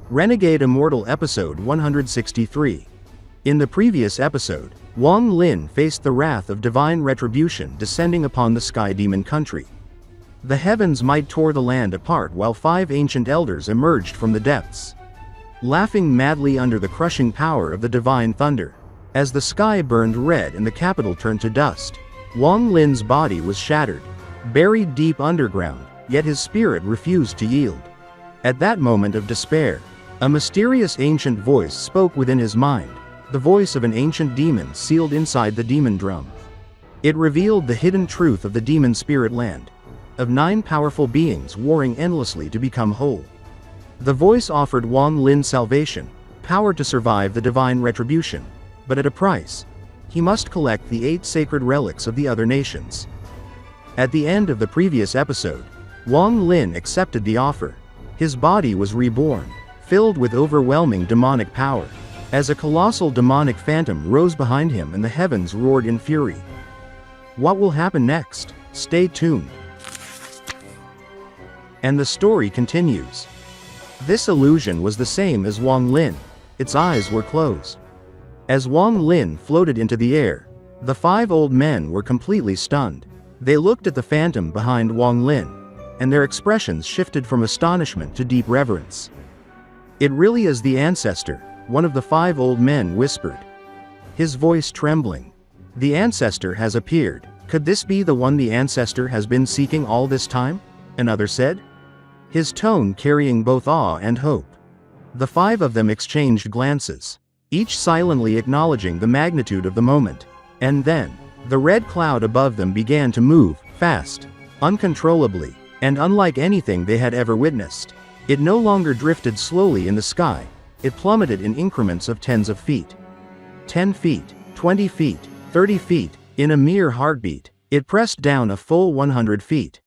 Renegade Immortal Episode 163. In the previous episode, Wang Lin faced the wrath of divine retribution descending upon the Sky Demon country. The heavens might tore the land apart while 5 ancient elders emerged from the depths, laughing madly under the crushing power of the divine thunder. As the sky burned red and the capital turned to dust, Wang Lin's body was shattered, buried deep underground, yet his spirit refused to yield. At that moment of despair, a mysterious ancient voice spoke within his mind, the voice of an ancient demon sealed inside the demon drum. It revealed the hidden truth of the demon spirit land, of 9 powerful beings warring endlessly to become whole. The voice offered Wang Lin salvation, power to survive the divine retribution, but at a price. He must collect the 8 sacred relics of the other nations. At the end of the previous episode, Wang Lin accepted the offer. His body was reborn, filled with overwhelming demonic power, as a colossal demonic phantom rose behind him and the heavens roared in fury. What will happen next? Stay tuned. And the story continues. This illusion was the same as Wang Lin. Its eyes were closed. As Wang Lin floated into the air, the 5 old men were completely stunned. They looked at the phantom behind Wang Lin, and their expressions shifted from astonishment to deep reverence. "It really is the ancestor," one of the 5 old men whispered, his voice trembling. "The ancestor has appeared. Could this be the one the ancestor has been seeking all this time?" another said, his tone carrying both awe and hope. The 5 of them exchanged glances, each silently acknowledging the magnitude of the moment. And then, the red cloud above them began to move, fast, uncontrollably, and unlike anything they had ever witnessed. It no longer drifted slowly in the sky, it plummeted in increments of tens of feet. 10 feet, 20 feet, 30 feet, in a mere heartbeat, it pressed down a full 100 feet.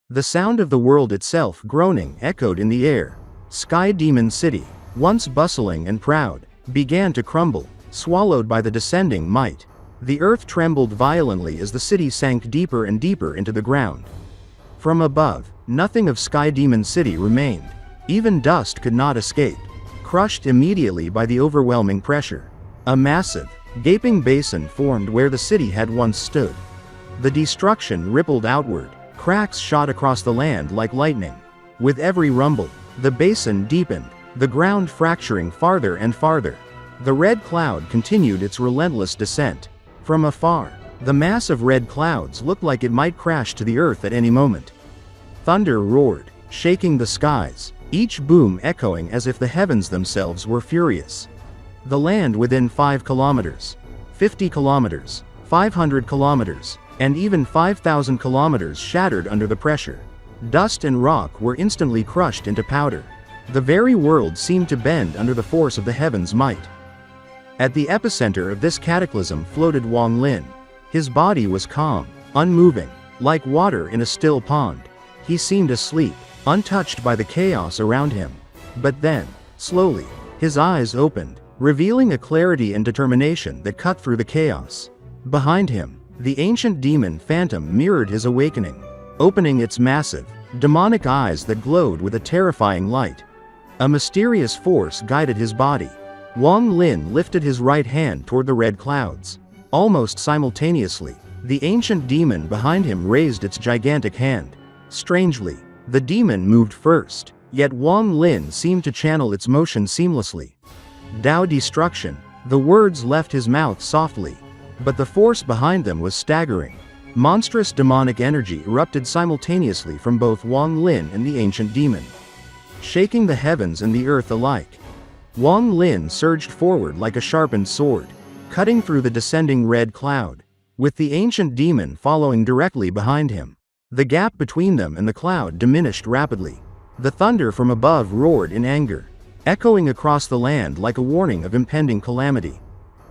The sound of the world itself groaning echoed in the air. Sky Demon City, once bustling and proud, began to crumble, swallowed by the descending might. The earth trembled violently as the city sank deeper and deeper into the ground. From above, nothing of Sky Demon City remained. Even dust could not escape, crushed immediately by the overwhelming pressure. A massive, gaping basin formed where the city had once stood. The destruction rippled outward, cracks shot across the land like lightning. With every rumble, the basin deepened, the ground fracturing farther and farther. The red cloud continued its relentless descent. From afar, the mass of red clouds looked like it might crash to the earth at any moment. Thunder roared, shaking the skies, each boom echoing as if the heavens themselves were furious. The land within 5 kilometers, 50 kilometers, 500 kilometers, and even 5,000 kilometers shattered under the pressure. Dust and rock were instantly crushed into powder. The very world seemed to bend under the force of the heavens' might. At the epicenter of this cataclysm floated Wang Lin. His body was calm, unmoving, like water in a still pond. He seemed asleep, untouched by the chaos around him. But then, slowly, his eyes opened, revealing a clarity and determination that cut through the chaos. Behind him, the ancient demon phantom mirrored his awakening, opening its massive, demonic eyes that glowed with a terrifying light. A mysterious force guided his body. Wang Lin lifted his right hand toward the red clouds. Almost simultaneously, the ancient demon behind him raised its gigantic hand. Strangely, the demon moved first, yet Wang Lin seemed to channel its motion seamlessly. "Tao destruction," the words left his mouth softly, but the force behind them was staggering. Monstrous demonic energy erupted simultaneously from both Wang Lin and the ancient demon, shaking the heavens and the earth alike. Wang Lin surged forward like a sharpened sword, cutting through the descending red cloud, with the ancient demon following directly behind him. The gap between them and the cloud diminished rapidly. The thunder from above roared in anger, echoing across the land like a warning of impending calamity.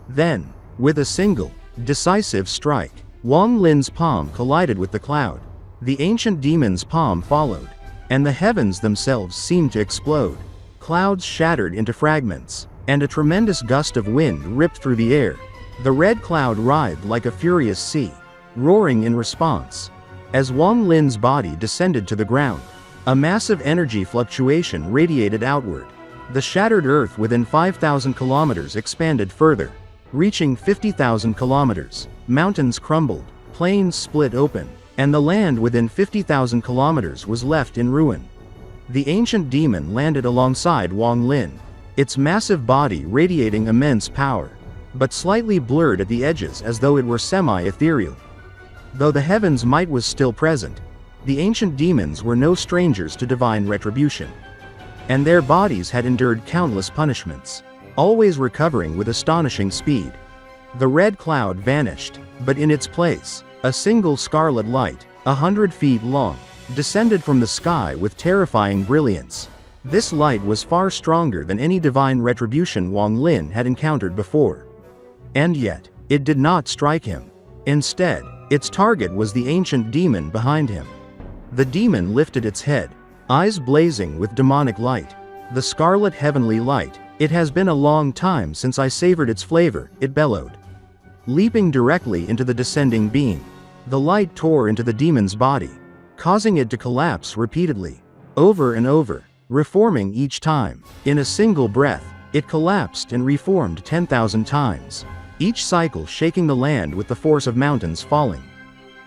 Then, with a single, decisive strike, Wang Lin's palm collided with the cloud. The ancient demon's palm followed, and the heavens themselves seemed to explode. Clouds shattered into fragments, and a tremendous gust of wind ripped through the air. The red cloud writhed like a furious sea, roaring in response. As Wang Lin's body descended to the ground, a massive energy fluctuation radiated outward. The shattered earth within 5,000 kilometers expanded further, reaching 50,000 kilometers. Mountains crumbled, plains split open, and the land within 50,000 kilometers was left in ruin. The ancient demon landed alongside Wang Lin, its massive body radiating immense power, but slightly blurred at the edges as though it were semi-ethereal. Though the heaven's might was still present, the ancient demons were no strangers to divine retribution. And their bodies had endured countless punishments, always recovering with astonishing speed. The red cloud vanished, but in its place, a single scarlet light, 100 feet long, descended from the sky with terrifying brilliance. This light was far stronger than any divine retribution Wang Lin had encountered before. And yet, it did not strike him. Instead, its target was the ancient demon behind him. The demon lifted its head, eyes blazing with demonic light. The scarlet heavenly light. It has been a long time since I savored its flavor, it bellowed. Leaping directly into the descending beam, the light tore into the demon's body, causing it to collapse repeatedly, over and over, reforming each time. In a single breath, it collapsed and reformed 10,000 times, each cycle shaking the land with the force of mountains falling.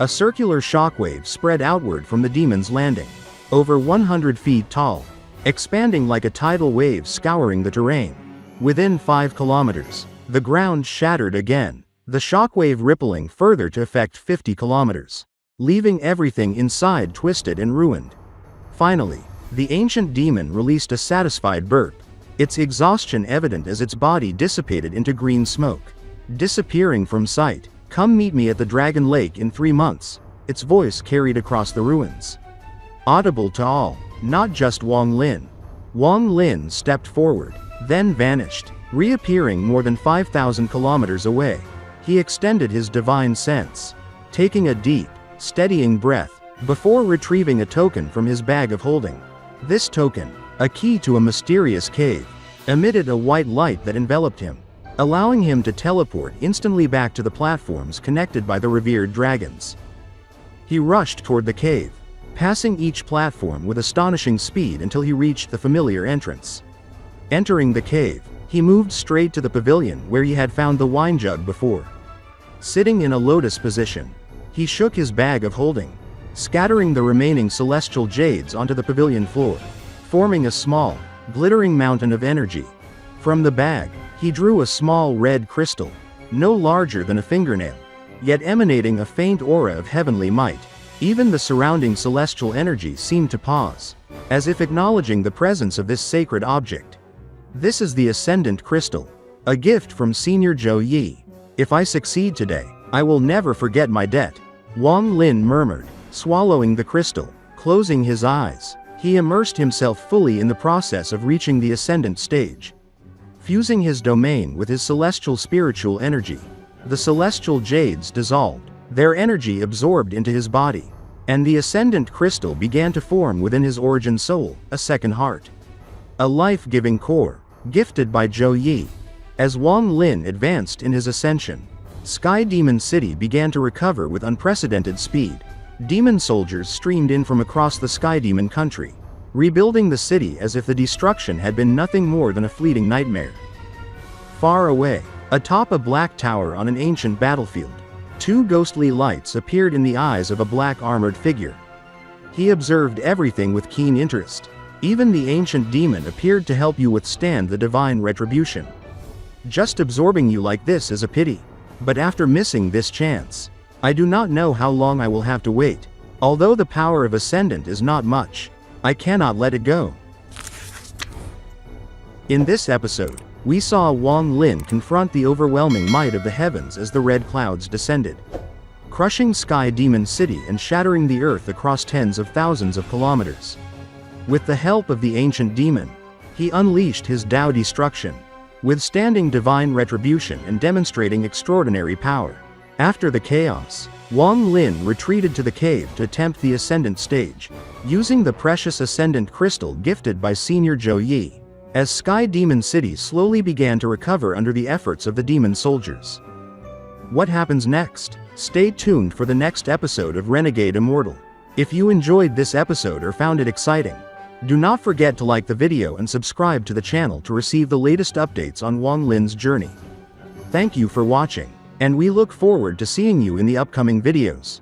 A circular shockwave spread outward from the demon's landing, over 100 feet tall, expanding like a tidal wave scouring the terrain. Within 5 kilometers, the ground shattered again, the shockwave rippling further to affect 50 kilometers, leaving everything inside twisted and ruined. Finally, the ancient demon released a satisfied burp, its exhaustion evident as its body dissipated into green smoke, disappearing from sight. "Come meet me at the Dragon Lake in 3 months," its voice carried across the ruins. Audible to all, not just Wang Lin. Wang Lin stepped forward, then vanished, reappearing more than 5,000 kilometers away. He extended his divine sense, taking a deep, steadying breath, before retrieving a token from his bag of holding. This token, a key to a mysterious cave, emitted a white light that enveloped him, allowing him to teleport instantly back to the platforms connected by the revered dragons. He rushed toward the cave, passing each platform with astonishing speed until he reached the familiar entrance. Entering the cave, he moved straight to the pavilion where he had found the wine jug before. Sitting in a lotus position, he shook his bag of holding, scattering the remaining celestial jades onto the pavilion floor, forming a small, glittering mountain of energy. From the bag, he drew a small red crystal, no larger than a fingernail, yet emanating a faint aura of heavenly might. Even the surrounding celestial energy seemed to pause, as if acknowledging the presence of this sacred object. "This is the Ascendant Crystal, a gift from Senior Zhou Yi. If I succeed today, I will never forget my debt," Wang Lin murmured, swallowing the crystal. Closing his eyes, he immersed himself fully in the process of reaching the Ascendant stage. Fusing his domain with his celestial spiritual energy, the celestial jades dissolved, their energy absorbed into his body, and the Ascendant Crystal began to form within his origin soul, a second heart. A life-giving core, gifted by Zhou Yi. As Wang Lin advanced in his ascension, Sky Demon City began to recover with unprecedented speed. Demon soldiers streamed in from across the Sky Demon country, rebuilding the city as if the destruction had been nothing more than a fleeting nightmare. Far away, atop a black tower on an ancient battlefield, 2 ghostly lights appeared in the eyes of a black armored figure. He observed everything with keen interest. Even the ancient demon appeared to help you withstand the divine retribution. "Just absorbing you like this is a pity. But after missing this chance, I do not know how long I will have to wait. Although the power of Ascendant is not much, I cannot let it go." In this episode, we saw Wang Lin confront the overwhelming might of the heavens as the red clouds descended, crushing Sky Demon City and shattering the earth across tens of thousands of kilometers. With the help of the ancient demon, he unleashed his Tao destruction, withstanding divine retribution and demonstrating extraordinary power. After the chaos, Wang Lin retreated to the cave to attempt the Ascendant stage, using the precious Ascendant Crystal gifted by Senior Zhou Yi. As Sky Demon City slowly began to recover under the efforts of the demon soldiers. What happens next? Stay tuned for the next episode of Renegade Immortal. If you enjoyed this episode or found it exciting, Do not forget to like the video and subscribe to the channel to receive the latest updates on Wang Lin's journey. Thank you for watching, and we look forward to seeing you in the upcoming videos.